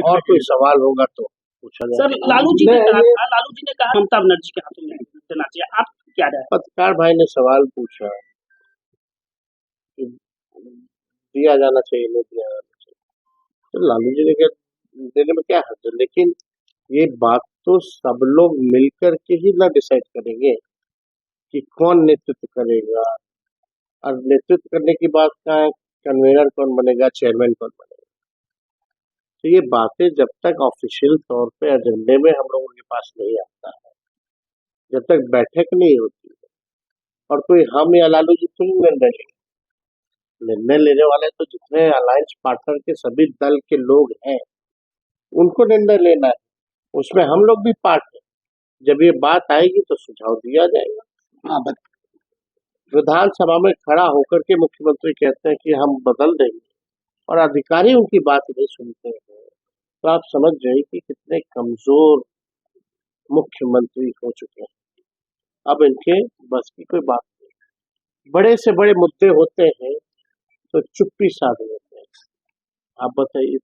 और कोई सवाल होगा तो पूछा जाए। सर लालू जी ने कहा ममता बनर्जी के हाथों में देना चाहिए, आप क्या राय? पत्रकार भाई ने सवाल पूछा कि दिया जाना चाहिए, नहीं दिया जाना चाहिए, तो लालू जी ने क्या देने में क्या हर्ज है, लेकिन ये बात तो सब लोग मिलकर के ही ना डिसाइड करेंगे कि कौन नेतृत्व करेगा, और नेतृत्व करने की बात का है, कन्वीनर कौन बनेगा, चेयरमैन कौन बनेगा। तो ये बातें जब तक ऑफिशियल तौर पे एजेंडे में हम लोगों के पास नहीं आता है, जब तक बैठक नहीं होती है, और कोई हम या लालू जी थोड़ी निर्णय लेने वाले तो जितने अलायंस पार्टनर के सभी दल के लोग हैं उनको निर्णय लेना है, उसमें हम लोग भी पार्ट है। जब ये बात आएगी तो सुझाव दिया जाएगा। विधानसभा में खड़ा होकर के मुख्यमंत्री कहते हैं कि हम बदल देंगे, और अधिकारी उनकी बात नहीं सुनते हैं, तो आप समझ जाइए कि कितने कमजोर मुख्यमंत्री हो चुके हैं। अब इनके बस की कोई बात नहीं। बड़े से बड़े मुद्दे होते हैं तो चुप्पी साध लेते हैं। आप बताइए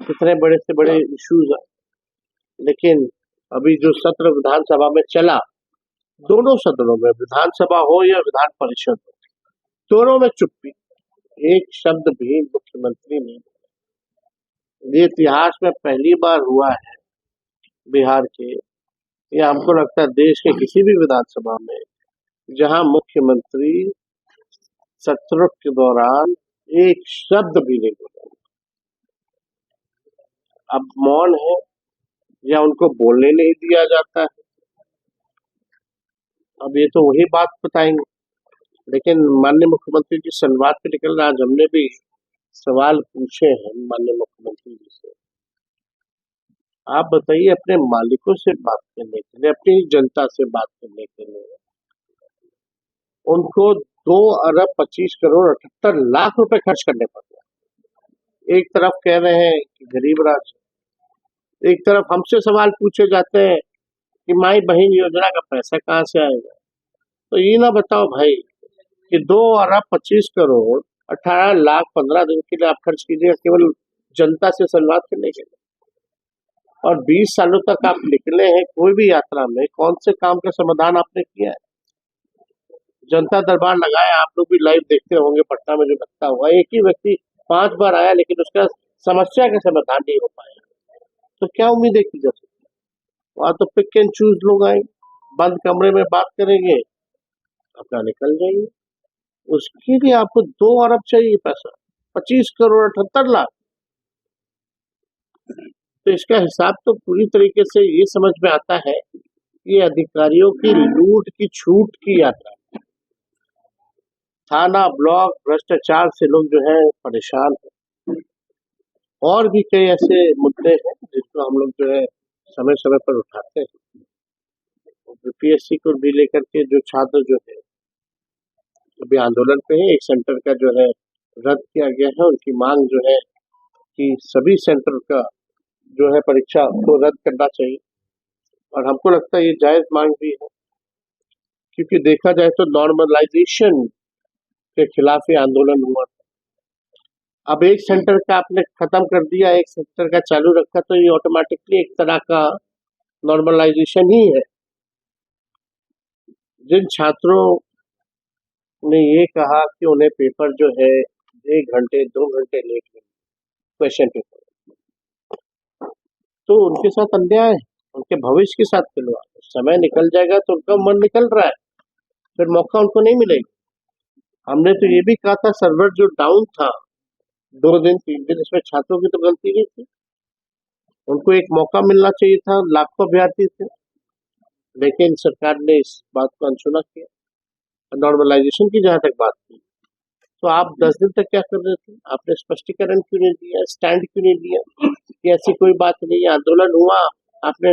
कितने बड़े से बड़े इश्यूज हैं, लेकिन अभी जो सत्र विधानसभा में चला, दोनों सदनों में, विधानसभा हो या विधान परिषद हो, दोनों में चुप्पी, एक शब्द भी मुख्यमंत्री ने। ये इतिहास में पहली बार हुआ है बिहार के, या हमको लगता है देश के किसी भी विधानसभा में, जहां मुख्यमंत्री सत्र के दौरान एक शब्द भी नहीं बोले। अब मौन है या उनको बोलने नहीं दिया जाता है, अब ये तो वही बात बताएंगे। लेकिन माननीय मुख्यमंत्री जी संवाद पे निकल रहा, आज हमने भी सवाल पूछे हैं माननीय मुख्यमंत्री जी से। आप बताइए, अपने मालिकों से बात करने के लिए, अपनी जनता से बात करने के लिए उनको 2 अरब 25 करोड़ 78 लाख रुपए खर्च करने पड़ रहे हैं। एक तरफ कह रहे हैं कि गरीब राज, एक तरफ हमसे सवाल पूछे जाते हैं कि माई बहन योजना का पैसा कहाँ से आएगा। तो ये ना बताओ भाई कि 2 अरब 25 करोड़ 18 लाख 15 दिन के लिए आप खर्च कीजिएगा केवल जनता से संवाद करने के लिए, और 20 सालों तक आप निकले हैं कोई भी यात्रा में, कौन से काम का समाधान आपने किया है? जनता दरबार लगाया, आप लोग भी लाइव देखते होंगे, पटना में जो लगता हुआ, एक ही व्यक्ति 5 बार आया लेकिन उसका समस्या का समाधान नहीं हो पाया। तो क्या उम्मीदें की जा सकती? वहां तो पिक एंड चूज लोग आएंगे, बंद कमरे में बात करेंगे, अपना निकल जाएंगे। उसके लिए आपको 2 अरब चाहिए पैसा, 25 करोड़ 78 लाख। तो इसका हिसाब तो पूरी तरीके से ये समझ में आता है, ये अधिकारियों की लूट की छूट की यात्रा। थाना ब्लॉक भ्रष्टाचार से लोग जो है परेशान है। और भी कई ऐसे मुद्दे हैं जिसको हम लोग जो है समय समय पर उठाते हैं। यूपीएससी को भी लेकर के जो छात्र जो है अभी आंदोलन पे है, एक सेंटर का जो है रद्द किया गया है। उनकी मांग जो है कि सभी सेंटर का जो है परीक्षा को रद्द करना चाहिए, और हमको लगता है ये जायज मांग भी है, क्योंकि देखा जाए तो नॉर्मलाइजेशन के खिलाफ ये आंदोलन हुआ। अब एक सेंटर का आपने खत्म कर दिया, एक सेंटर का चालू रखा, तो ये ऑटोमेटिकली एक तरह का नॉर्मलाइजेशन ही है। जिन छात्रों ने ये कहा कि उन्हें पेपर जो है 1 घंटे 2 घंटे लेट में क्वेश्चन पेपर, तो उनके साथ अन्याय है, उनके भविष्य के साथ खिलवाड़। समय निकल जाएगा तो उनका मन निकल रहा है, फिर मौका उनको नहीं मिलेगा। हमने तो ये भी कहा था सर्वर जो डाउन था 2 दिन 3 दिन, इसमें छात्रों की तो गलती नहीं थी, उनको एक मौका मिलना चाहिए था, लाखों अभ्यर्थी थे, लेकिन सरकार ने इस बात को अनसुना किया। नॉर्मलाइजेशन की जहां तक बात की, तो आप 10 दिन तक क्या कर रहे थे? आपने स्पष्टीकरण क्यों नहीं दिया, स्टैंड क्यों नहीं दिया कि ऐसी कोई बात नहीं, आंदोलन हुआ, आपने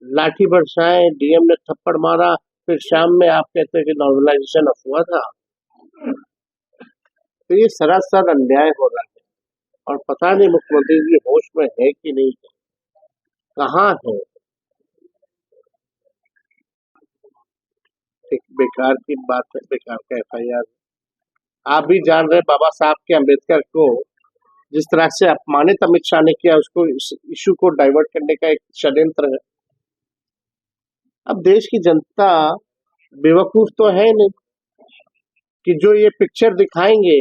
लाठी बरसाए, डीएम ने थप्पड़ मारा, फिर शाम में आप कहते हैं कि नॉर्मलाइजेशन अफवाह था। तो ये सरासर अन्याय हो रहा है, और पता नहीं मुख्यमंत्री जी होश में है कि नहीं है, कहाँ है। एक बेकार की बात है, बेकार का एफआईआर। आप भी जान रहे बाबा साहब के अम्बेडकर को जिस तरह से अपमानित अमित शाह ने किया, उसको इस इशू को डाइवर्ट करने का एक षड्यंत्र है। अब देश की जनता बेवकूफ तो है नहीं कि जो ये पिक्चर दिखाएंगे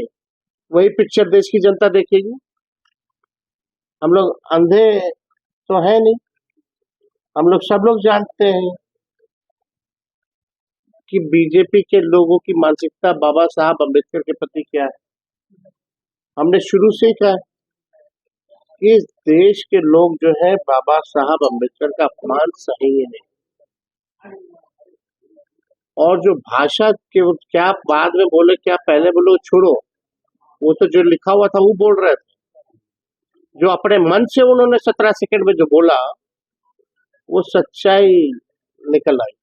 वही पिक्चर देश की जनता देखेगी। हम लोग अंधे तो है नहीं, हम लोग सब लोग जानते हैं कि बीजेपी के लोगों की मानसिकता बाबा साहब अम्बेडकर के प्रति क्या है। हमने शुरू से ही कहा कि इस देश के लोग जो है बाबा साहब अम्बेडकर का अपमान सहेंगे नहीं। और जो भाषा के क्या बाद में बोले क्या पहले बोले छोड़ो, वो तो जो लिखा हुआ था वो बोल रहे थे। जो अपने मन से उन्होंने 17 सेकंड में जो बोला वो सच्चाई निकल आई।